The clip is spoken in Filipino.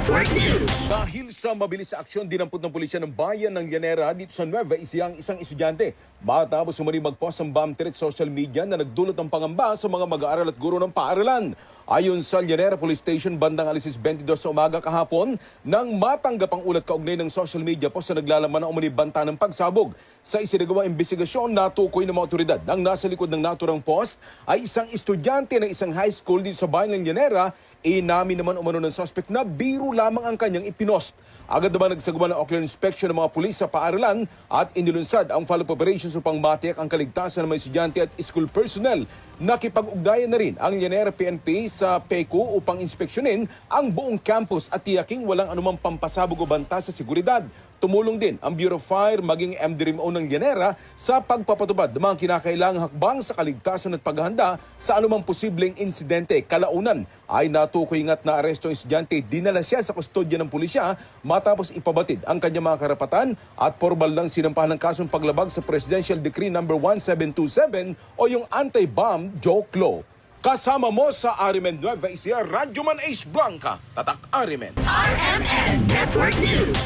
Network News. Dahil sa mabilis na aksyon, dinampot ng pulisya ng bayan ng Llanera dito sa Nueva Ecija ang isang estudyante. Matapos umani mag-post ng bomb threat sa social media na nagdulot ng pangamba sa mga mag-aaral at guro ng paaralan. Ayon sa Llanera Police Station, bandang 22 sa umaga kahapon, nang matanggap ang ulat kaugnay ng social media post na naglalaman ng umani banta ng pagsabog. Sa isinagawang investigasyon, natukoy ng mga otoridad na ang nasa likod ng naturang post ay isang estudyante ng isang high school dito sa bayan ng Llanera. Inamin naman umano ng suspect na biro lamang ang kanyang ipinost. Agad naman nagsagawa ng ocular inspection ng mga pulis sa paaralan at inilunsad ang follow-up operations upang matiyak ang kaligtasan ng mga estudyante at school personnel. Nakipag-ugnayan na rin ang Llanera PNP sa PECO upang inspeksyonin ang buong campus at tiyaking walang anumang pampasabog o banta sa seguridad. Tumulong din ang Bureau of Fire maging MDRMO ng Llanera sa pagpapatupad ng mga kinakailangang hakbang sa kaligtasan at paghahanda sa anumang posibleng insidente. Kalaunan ay natukoy nga't na aresto ang estudyante, dinala siya sa kustodya ng pulisya matapos ipabatid ang kanyang mga karapatan at formal lang sinampahan ng kasong paglabag sa Presidential Decree No. 1727 o yung Anti-Bomb Joke Law. Kasama mo sa Arimen Nueva Ecija, Radyoman Ace Blanca, Tatak Arimen. RMN Network News.